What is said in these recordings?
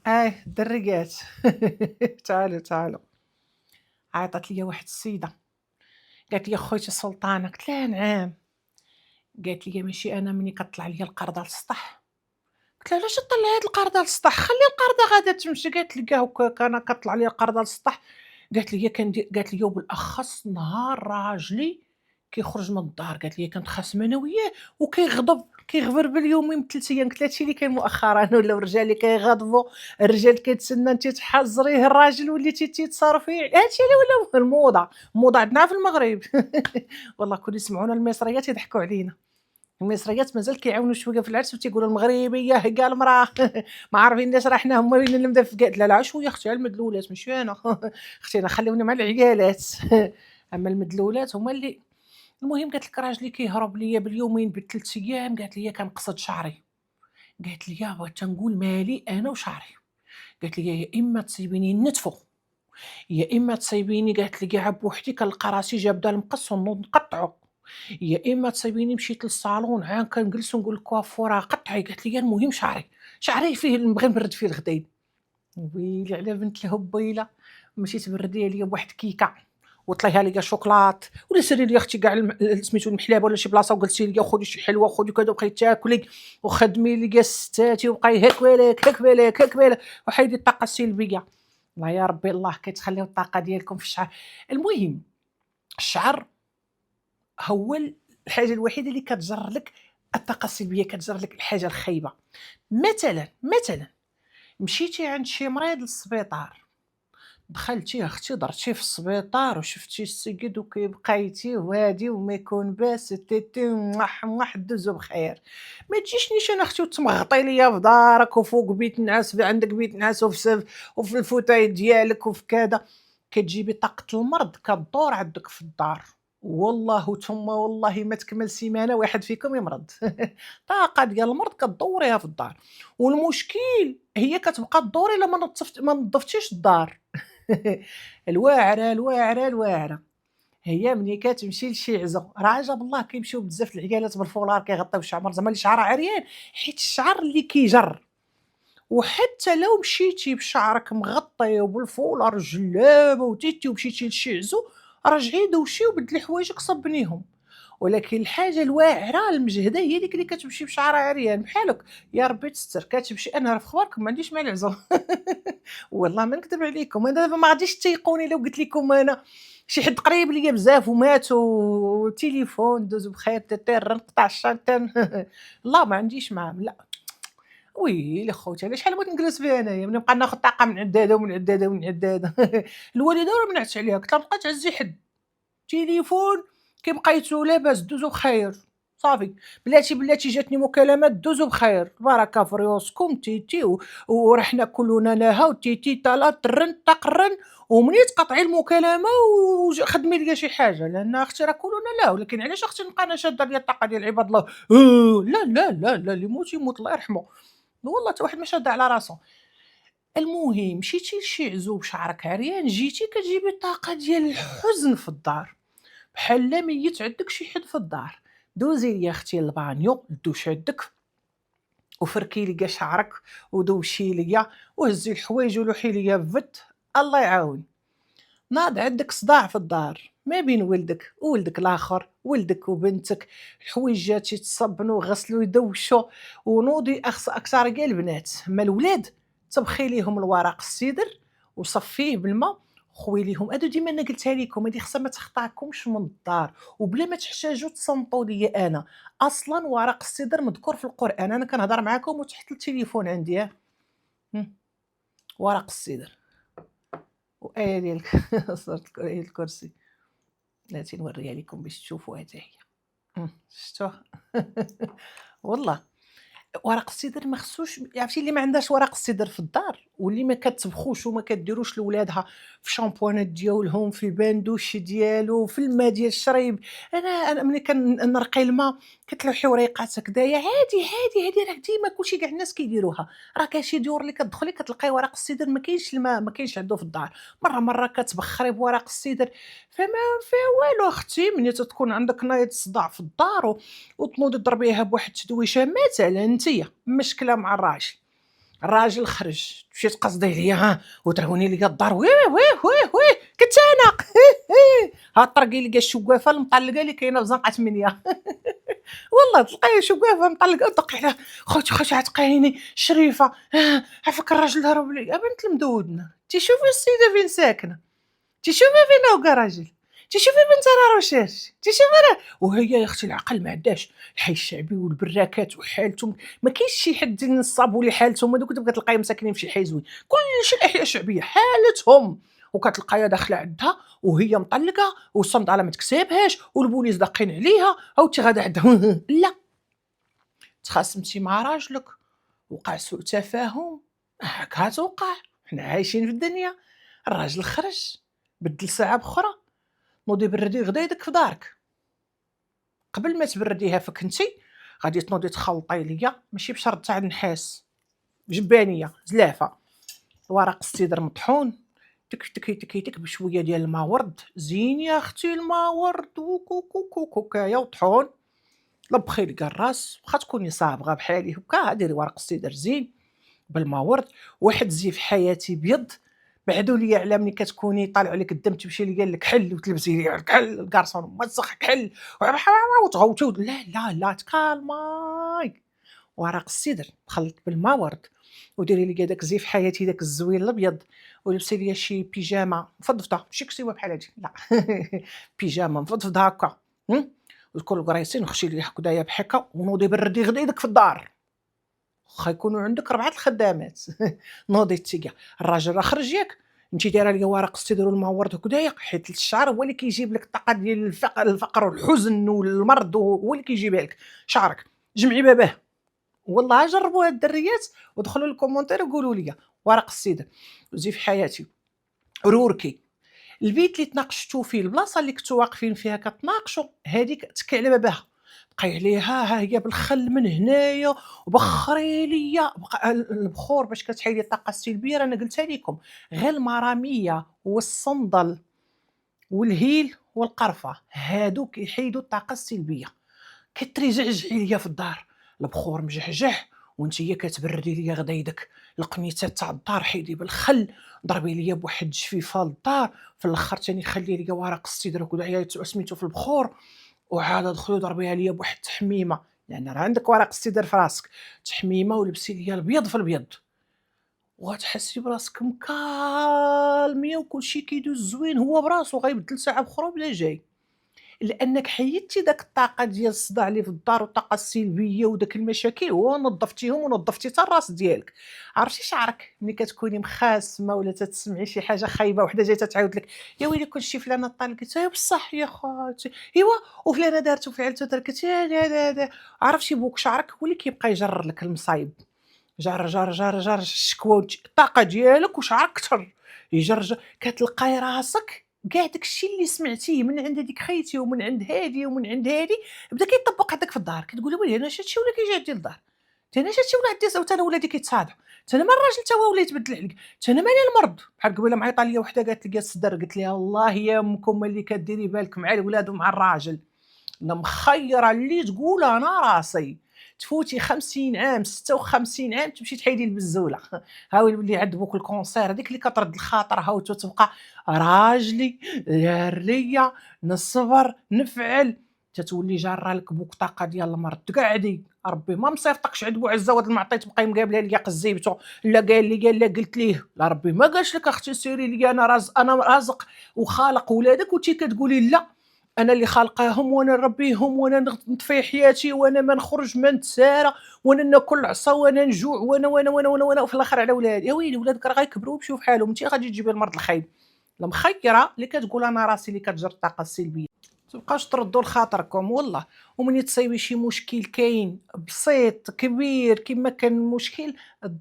الدريات. تعالوا، تعالوا. عيطت ليا واحد السيدة، قالت لي: خويتي سلطانة. قلت لها: نعم. قالت لي: ماشي أنا ملي كطلع ليا القرضة للسطح. قلت لها: علاش طلعي هاد القرضة للسطح، خلي القرضة غادا تمشي. قالت لي: كاع أنا كطلع ليا القرضة للسطح. قالت لي: وبالأخص نهار راجلي كيخرج من الدار. قالت لي: كنتخاصم أنا وياه وكيغضب، كيغبر باليومين ب3 أيام. قلت لها: هادشي اللي كاين مؤخرا، ولاو الرجال اللي كيغضبوا، الرجال كيتسنى أنتِ تحزريه، الراجل وليتي تيتصرفي. هادشي اللي ولاو الموضة، الموضة عندنا في المغرب. والله كون يسمعونا المصريات يضحكوا علينا. المصريات مازال كيعاونوا شويه في العرس وتيقولوا المغربيه هي كاع المراه. ما عارفيناش راه حنا هما اللي نبدا في قالت لا لا شويه اختي على المدلولات ماشي انا. اختي انا خليوني مع العيالات. اما المدلولات هما اللي. المهم قالت لك راجلي كيهرب ليا باليومين ب3 ايام. قالت لي كنقصد شعري. قالت لي بغيت تنقول مالي انا وشعري. قالت لي يا اما تصيبيني نتفو، يا اما تصيبيني. قالت لي كاع بوحدي كنلقى راسي جابده المقص ونوض نقطعو، يا اما تصيبيني مشيت للصالون عا كنجلس ونقول للكوافوره قطعي. قالت لي المهم شعري، شعري فيه نبغي نبرد فيه الغدايد. ويلي على بنت الهبيله. مشيت برديها ليا بواحد كيكه وطليها ليا شوكولات، ولا سيري لي اختي كاع سميتو المحلابه ولا شي بلاصه وقلتي لي خذي شي حلوه خذي كذا وبقيتي تاكلي وخدمي ليا ستاتي وبقاي هاك بالك هاك بالك هاك بالك وحيدي الطاقه السلبيه. الله يا ربي الله كتخليو الطاقه ديالكم في الشعر. المهم الشعر هو الحاجة الوحيدة اللي كتجر لك الطاقة السلبية، كتجر لك الحاجة الخايبة. مثلًا مشيتي عند شي مريض للسبيطار، دخلتي أختي درتيه في السبيطار وشفتي السيد بقيتي وهادي وما يكون باس تيتي موح دوزو بخير. ما تجيش نيشان أختي وتمغطي ليا في دارك وفوق بيت نعاس عندك بيت نعاس وفي الفوتاي ديالك وفي كذا. كتجيبي طاقة المرض كدور عندك في الدار. والله ثم والله ما تكمل سيمانة واحد فيكم يمرض. طاقة ديال المرض كدوريها في الدار، والمشكل هي كتبقى تدور إلا ما نظفتيش الدار. الواعرة، الواعرة، الواعرة. هي ملي كتمشي لشي عزا راه عجب الله كيمشيو بزاف د العيالات بالفولار كيغطيو الشعر زعما اللي شعرها عريان، حيت الشعر اللي كيجر. وحتى لو مشيتي بشعرك مغطي وبالفولار جلابه وتيتي ومشيتي لشي عزو، رجعي دوشي وبدلي حوايجك صبنيهم. ولكن الحاجة الواعرة المجهدة هي ديك اللي كتمشي بشعرها عريان بحالك. يا ربي تستر كتمشي. أنا راه في خباركم ما عنديش مع العزا. والله ما نكذب عليكم. أنا دابا ما غاديش تيقوني لو قلت لكم أنا شي حد قريب ليا بزاف ومات وتليفون دوز بخير تيتير نقطع الشانتان. لا ما عنديش معاه لا. ويلي خوتي على شحال بغيت نجلس فيها انايا نبقى ناخذ طاقه من عند هذا ومن عند هذا ومن عند هذا. الوالده راه منعت عليها قلت لها ما بقا تعزي حد. تليفون كيبقى لاباس دوزو بخير. صافي. بلاتي جاتني مكالمات دوزو بخير بارك في ريوسكم تيتي وراه حنا كلنا لها وتيتي تالا ترن تقرن. ومنين تقطعي المكالمه خدمي ليا شي حاجه لان اختي راه كلنا لا. ولكن علاش اختي نبقى انا شاده ليا الطاقه ديال عباد الله. لا لا لا لا اللي يموت يموت الله يرحمه. والله حتى واحد ما شاد على راسو. المهم مشيتي لشي عزو بشعرك عريان جيتي كتجيبي الطاقة ديال الحزن في الدار، بحال لا ميت عندك شي حد في الدار. دوزي ليا اختي للبانيو دوش عندك وفركي ليا شعرك ودوشي ليا وهزي الحوايج ولوحي ليا فت. الله يعاون. ناض عندك صداع في الدار ما بين ولدك وولدك الاخر ولدك وبنتك، الحويجات يتصبنوا وغسلوا يدوشوا ونوضي اكثر كاع البنات. اما الولاد طبخي ليهم الورق السدر وصفيه بالماء خوي ليهم. هادو ديما انا قلتها لكم هادي خصها ما تخطاكمش من الدار وبلا ما تحتاجوا تصنتوا ليا انا. اصلا ورق السدر مذكور في القران انا كنهضر معاكم وتحت التليفون عندي هم. ورق السدر وآية ديال سورة آية الكرسي. بلاتي نوريها لكم باش تشوفوا هذه هي. شفتوها. والله ورق السدر ما خصوش. عرفتي اللي ما عندهاش ورق السدر في الدار واللي ما كتبخوش وما كديروش لولادها في شامبوانات ديالهم في الباندوش ديالو في الماء ديال الشريب. انا ملي كنرقي الماء كتلوحي وريقات هكذايا عادي راه ديما كلشي كاع الناس كيديروها. راه كاين شي ديور اللي كتدخلي كتلقاي ورق السدر ما كاينش الماء ما كاينش عنده في الدار. مره كتبخري بورق السدر فما فيها والو اختي. ملي تتكون عندك نايض صداع في الدار وتنوضي تضربيها بواحد التدويشه مثلا نتيا مشكله مع الراجل الراجل خرج، مشيت قصدي عليا وضربوني ليا الدار، ويه ويه ويه ويه كنت انا ها طرقي لقى الشقافه المطلقه اللي كاينه في زنقه 8 والله تلقاي شقافه مطلقه ودق عليها، خوتي عتقيني شريفه عافاك الراجل هرب لي، يا بنت المدودنه تيشوفي السيده فين ساكنه، تيشوفي فين هو راجل، تيشوفي بنت راه رشاش، تيشوفي راه وهي يا اختي العقل ما عندهاش، الحي الشعبي والبراكات وحالتهم ما كاينش شي حد نصاب اللي حالتهم هذوك كتلقايهم ساكنين في شي حي زوين، كلشي الاحياء الشعبيه حالتهم، وكتلقايا داخله عندها وهي مطلقه والصنداله ما تكسبهاش والبوليس داقين عليها عاودتي غادا عندها لا تخاصمتي مع راجلك وقع سوء تفاهم هاكا توقع، حنا عايشين في الدنيا، الراجل خرج بدل ساعه بأخرى نوضي بردي غدا يدك في دارك، قبل ما تبرديها فيك نتي غادي تنوضي تخلطي ليا ماشي بشرط تاع النحاس، جبانيه زلافه، ورق السيدر مطحون تك تك تك تك بشويه ديال الماء ورد، زين يا اختي الماء ورد وكوكايه وطحون، لبخي لك الراس واخا تكوني صابغه بحالي هكا ديري ورق السيدر زين بالماء ورد، واحد زيف حياتي بيض، بعدوا ليا على ملي كتكوني طالع عليك الدم تمشي ليا للكحل وتلبسي ليا الكحل الكارصون مسخ كحل وتغوتي لا لا لا تكالماي، ورق السدر مخلط بالماء ورد، وديري ليا داك زيف حياتي داك الزوين الابيض، ولبسي ليا شي بيجامه مفضفضه ماشي كسيوه بحال هادي لا بيجامه مفضفضه هكا وتكون قريصين وخشي ليا هكذايا بحكا ونوضي بردي غدا يدك في الدار، واخا يكونوا عندك 4 الخدامات نوضي تيقى الراجل راه خرج ياك انت دايره ليا ورق السدر والمعورد هكذايا، حيت الشعر هو اللي كيجيب لك الطاقه ديال الفقر والحزن والمرض هو اللي كيجيبها لك، شعرك جمعي باباه، والله جربوها الدريات ودخلوا للكومونتير وقولوا لي ورق السدر وزيف حياتي روركي، البيت اللي تناقشتوا فيه البلاصه اللي كنتوا واقفين فيها كتناقشوا هذيك تكي على باباها، بقاي عليها ها هي بالخل من هنايا وبخري ليا البخور باش كتحيدي الطاقه السلبيه، رانا قلتها لكم غير المراميه والصندل والهيل والقرفه هادو كيحيدوا الطاقه السلبيه، كترجعجعي ليا في الدار البخور مجحجح وانتيا كتبردي ليا غدا يدك القنيته تاع الدار حيدي بالخل ضربي ليا بواحد الجفيفه للدار، في الاخر تاني خلي ليا ورق السدر وكذا سميتو في البخور، وعاد دخلي ضربيها ليا بواحد التحميمه، لان راه عندك ورق السدر في راسك، تحميمه ولبسي ليا الابيض في الابيض، وغتحسي براسك مكالميه وكلشي كيدوز زوين هو براسو غيبدل ساعه بخرى بلا جاي، لأنك حيدتي داك الطاقة ديال الصداع اللي في الدار والطاقة السلبية وداك المشاكل ونظفتيهم ونظفتي حتى الراس ديالك، عرفتي شعرك ملي كتكوني مخاسمة ولا تتسمعي شي حاجة خايبة وحدة جاية تتعاود لك يا ويلي كلشي فلانة طلقت بصح يا خالتي إيوا وفلانة دارت وفعلت وتركت يا لا عرفتي بوك شعرك هو اللي كيبقى يجرر لك المصايب، جر جر جر جر الشكوى الطاقة ديالك وشعرك كتر يجرجر كتلقاي راسك كاع داكشي اللي سمعتيه من عند هاديك خيتي ومن عند هادي ومن عند هادي بدا كيطبق عندك في الدار، كتقولي ويلي انا شاتشي ولا كيجي عندي للدار، حتى انا شاتشي ولا عندي صوت انا ولادي كيتصادعوا، حتى انا ما الراجل تا هو ولا يتبدل عليك، حتى انا مالي المرض، بحال قبيله معيطه ليا وحده قالت لي الصدر قلت لها الله يا امكم اللي كديري بالك مع الولاد ومع الراجل، أنا مخيّرة اللي تقول أنا راسي، تفوتي 50 عام 56 عام تمشي تحيدي البزولة ها هو يولي عند بوك الكونسير هاذيك اللي كترد الخاطر ها وتتبقى راجلي دار ليا نصبر نفعل، تتولي جارة لك بوك طاقة ديال المرض، تقعدي ربي ما مصيفطكش عند بوعزة ولد المعطي تبقاي مقابلة ليا قزيبتو، لا قال لي لا قلت ليه، لا ربي ما قالش لك اختي سيري ليا أنا رازق وخالق ولادك وأنتِ كتقولي لا. أنا اللي خالقاهم وأنا نربيهم وأنا نطفي حياتي وأنا ما نخرج ما نتسارى وأنا ناكل عصا وأنا نجوع وأنا وفي الآخر على ولادي، يا ويلي ولادك راه غيكبروا ويمشيو بحالهم، أنتِ غادي تجيبي المرض الخايب، المخيّرة اللي كتقول أنا راسي اللي كتجر الطاقة السلبية. متبقاوش تردوا لخاطركم والله، وملي تصايبي شي مشكل كاين بسيط كبير كيما كان المشكل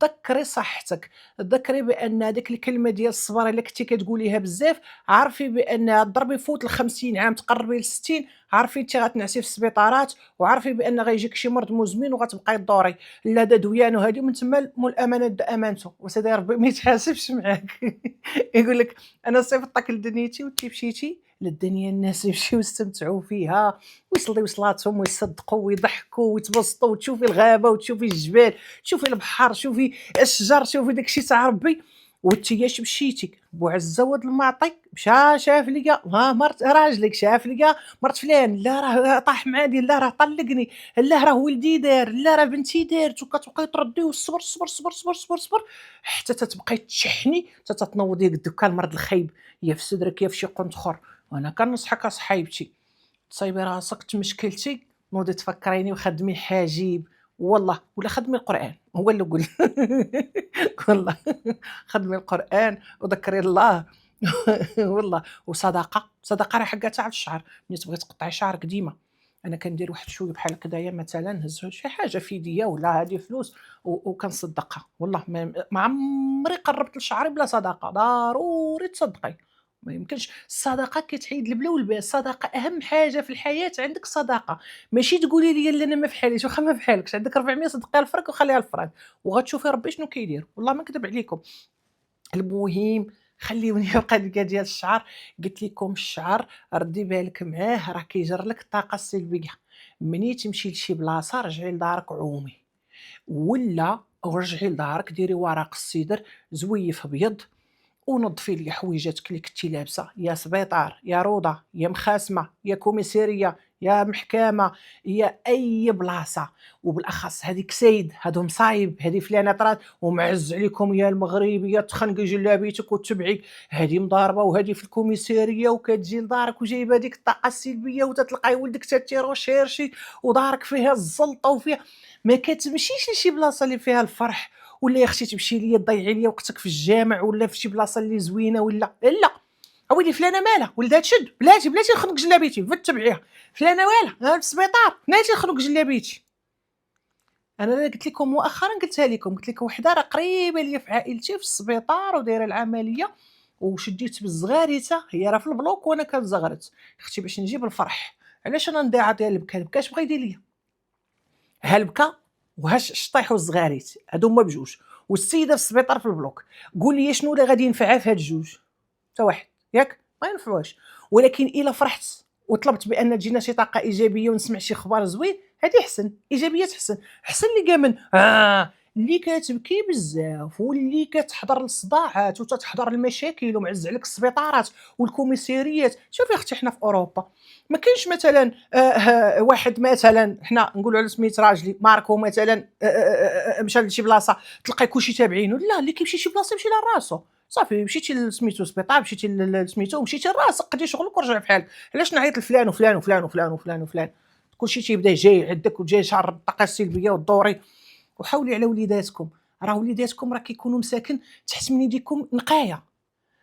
تذكري صحتك، تذكري بأن هاديك الكلمة ديال الصبر إلا كنتي كتقوليها بزاف عرفي بأن ضربي يفوت ل50 عام تقربي ل60 عرفي أنتِ غتنعسي في السبيطارات، وعرفي بأن غيجيك شي مرض مزمن وغتبقاي تدوري، لا دا دويان وهادي ومن تما مول الأمانة دا أمانته، وسيدي ربي ما يتحاسبش معاك يقول لك أنا صيفطتك لدنيتي وأنتِ مشيتي للدنيا الناس يمشيو يستمتعوا فيها ويصليو صلاتهم ويصدقوا ويضحكوا ويتبسطوا، وتشوفي الغابه وتشوفي الجبال، تشوفي البحر، شوفي الشجر، شوفي داكشي تاع ربي. وانتياش مشيتي بوعزه ود المعطي، مشى شاف ليا ها مرت راجلك، شاف ليا مرت فلان، لا راه طاح مع ديال، لا راه طلقني، لا راه ولدي دار، لا راه بنتي دارت، وكتبقاي تردي وصبر صبر صبر صبر صبر صبر حتى تتبقاي تشحني حتى تتنوضي قد هكا المرض الخايب، يا في صدرك يا في شي قنت اخر. وانا كنصحك اصحايبتي تصايبي راسك تمشكلتي، نوضي تفكريني وخدمي الحاجيب، والله ولا خدمي القران هو اللي قول والله خدمي القران وذكري الله والله. وصدقه، صدقه راه حقها تاع الشعر، ملي تبغي تقطعي شعرك ديما. انا كندير واحد شويه بحال هكذايا مثلا، نهز شي حاجه في يديا ولا هذه فلوس وكنصدقها، والله ما عمري قربت لشعري بلا صدقه، ضروري تصدقي. ما يمكنش الصدقه كتحيد البلا والباس، الصدقه اهم حاجه في الحياه، عندك صدقه. ماشي تقولي لي لا انا ما فحاليش، واخا ما فحالكش عندك 400 صدقيها الفرق وخليها الفرق وغتشوفي ربي شنو كيدير، والله ما نكذب عليكم. المهم خليوني في القضيه ديال الشعر. قلت لكم الشعر ردي بالك معاه، راه كيجر لك الطاقه السلبيه. مني تمشي لشي بلاصه رجعي لدارك عومي، ولا رجعي لدارك ديري ورق السدر زويف ابيض، ونظفي لي حويجاتك اللي كنتي لابسه، يا سبيطار يا روضه يا مخاسمه يا كوميساريه يا محكمه يا اي بلاصه، وبالاخص هذيك سيد هادو مصايب، هذه فلانه طرات ومعز عليكم يا المغربيه تخنقي جلابيتك وتبعي، هذه مضاربه وهذه في الكوميساريه وكتجي لدارك وجايبه هذيك الطاقه السلبيه وتتلقاي ولدك تتيرو شيرشي ودارك فيها الزلطه وفيها. ما كتمشيش لشي بلاصه اللي فيها الفرح، ولا يا اختي تمشي ليا تضيعي ليا وقتك في الجامع ولا في شي بلاصه اللي زوينه ولا لا. اويلي فلانه مالها ولدها تشد، بلاتي نخنق جلابيتي فت تبعيها، فلانه والها ها في السبيطار بلاتي نخنق جلابيتي. انا قلت لكم مؤخرا، قلتها لكم، قلت لكم وحده راه قريبه ليا في عائلتي في السبيطار ودايره العمليه، وشديت بالزغاريته، هي راه في البلوك وانا كنزغرت، اختي باش نجيب الفرح. علاش انا نضيع ديال البكا؟ البكا بغا يدير ليا ها البكا وهاش الشطيح والزغاريت، هادو هما بجوج، والسيده في السبيطار في البلوك. قول لي شنو اللي غادي ينفعها في هاد الجوج؟ حتى واحد، ياك ما ينفعوش. ولكن الا فرحت وطلبت بان تجينا شي طاقه ايجابيه ونسمع شي خبر زوين، هادي احسن، ايجابيه تحسن، احسن لي كاع من اللي كتبكي بزاف واللي كتحضر الصداعات وتتحضر المشاكل ومعز عليك السبيطارات والكوميساريات. شوفي اختي حنا في اوروبا ما كاينش مثلا واحد مثلا حنا نقولوا على سميت راجلي ماركو مثلا مشى لشي بلاصه تلقاي كلشي تابعينه، لا اللي كيمشي لشي بلاصه يمشي لها راسو صافي، مشيتي لسميتو سبيطار، مشيتي لسميتو ومشيتي لراسك قضي شغلك ورجع بحالك. علاش نعيط لفلان وفلان وفلان وفلان وفلان وفلان؟ كلشي تيبدا جاي عندك وجاي شعر الطاقه السلبيه والدوري. وحاولي على وليداتكم، راه وليداتكم راه كيكونوا مساكن تحت من يديكم نقايه،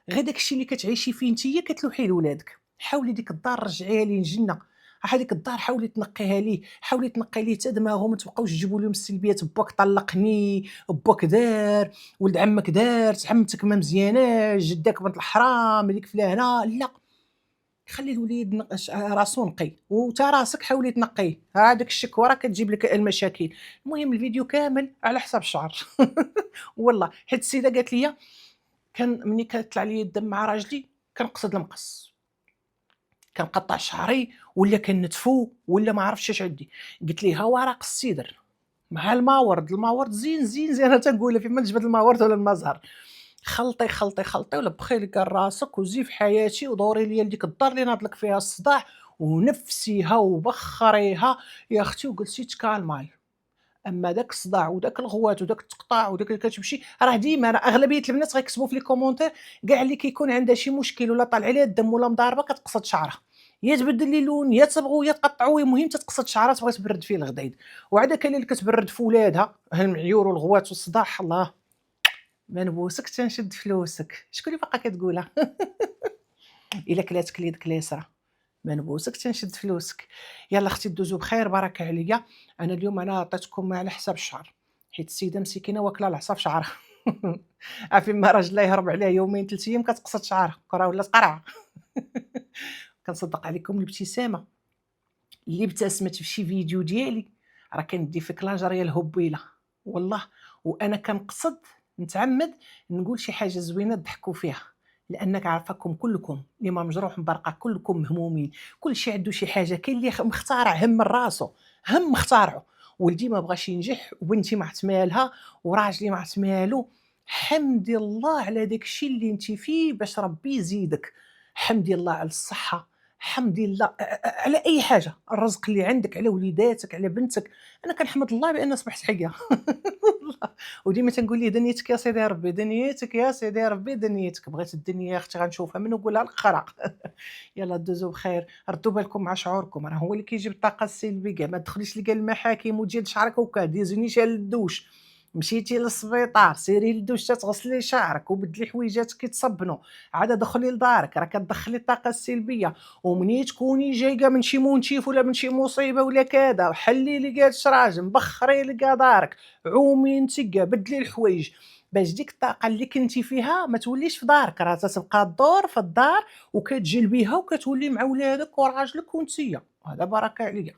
غير داكشي اللي كتعيشي فيه نتيا كتلوحيه لولادك. حاولي ديك الدار رجعيها ليه الجنه، هذيك الدار حاولي تنقيها ليه، حاولي تنقي ليه حتى دماغهم، ما تبقاوش تجيبوا لهم السلبيات، باك طلقني، باك دار، ولد عمك دارت، عمتك ما مزياناش، جداك بنت الحرام، هذيك فلانه، لا. خلي الوليد راسو نقي، وتا راسك حاولي تنقيه، هذاك الشكوى راه كتجيب لك المشاكل. المهم الفيديو كامل على حساب الشعر والله حيت السيده قالت لي كان ملي كيطلع لي الدم مع راجلي كنقصد المقص، كنقطع شعري ولا كنتفو ولا ما عرفتش اش عندي. قلت ليها ورق السدر مع الماورد، الماورد زين زين زين، انا تنقولها فيما تجبد الماورد ولا المزهر، خلطي خلطي خلطي ولبخي لك راسك وزي في حياتي ودوري ليا لديك الدار اللي ناض لك فيها الصداع ونفسيها وبخريها يا اختي وجلسي تكالماي. اما داك الصداع وداك الغوات وداك التقطاع وداك اللي كتمشي راه ديما، راه اغلبيه البنات غيكتبوا في لي كومونتير كاع اللي كيكون عندها شي مشكل ولا طالع عليها الدم ولا مضاربه كتقصد شعرها، يا تبدل لي اللون يا تصبغوا يا تقطعوا، المهم تتقصد شعرها تبغي تبرد فيه الغديد. وعاد كاين اللي كتبرد في ولادها المعيور والغوات والصداع، الله ما نبوسك تنشد فلوسك، شكون اللي باقا كتقولها الا كلاتك ليدك اليسرى ما نبوسك تنشد فلوسك. يلا اختي دوزو بخير بارك عليا. انا اليوم انا عطيتكم على حساب الشهر، حيت السيده مسكينه واكله العصا في شعرها عارفين ما راجلها يهرب عليها يومين 3 ايام كتقصد شعرها كره ولا قرعه كنصدق عليكم الابتسامه اللي ابتسمت في شي فيديو ديالي راه كندي فيك لاجريه الهبيله والله. وانا كنقصد نتعمد نقول شي حاجه زوينه تضحكوا فيها، لأنك عارفاكم كلكم اللي ما مجروح مبرقع كلكم مهمومين، كلشي عنده شي حاجة، كاين اللي مخترع هَم من راسو، هَم مخترعو، ولدي ما بغاش ينجح وبنتي ما عرفت مالها وراجلي ما عرفت مالو، حمدي الله على داك الشي اللي أنتِ فيه باش ربي يزيدك، حمدي الله على الصحة، حمدي الله على أي حاجة، الرزق اللي عندك، على وليداتك، على بنتك، أنا كنحمد الله بأن صبحت حية والله. وديما تنقول ليه دنيتك يا سيدي ربي، دنيتك يا سيدي ربي دنيتك، بغيت الدنيا يا اختي غنشوفها من أولها لآخرها. يالّا دوزو بخير، ردّوا بالكم مع شعوركم، راه هو اللي كيجيب الطاقة السلبية، ما تدخليش لكاع المحاكم وتجي لشعرك وكا، ديزوني حتى للدوش، مشيتي للسبيطار سيري للدوش حتى تغسلي شعرك وبدلي حويجاتك يتصبنوا، عاد دخلي لدارك راه كتدخلي الطاقة السلبية، ومني تكوني جاية من شي مونتيف ولا من شي مصيبة ولا كذا، حلي لي كاع الشراجم، بخّري لي كاع دارك، عومي نتيا، بدلي الحوايج، باش ديك الطاقة اللي كنتِ فيها ما توليش في دارك، راه تتبقى تدور في الدار وكتجلبيها وكتولي مع ولادك وراجلك ونتيا، هذا بركة عليا.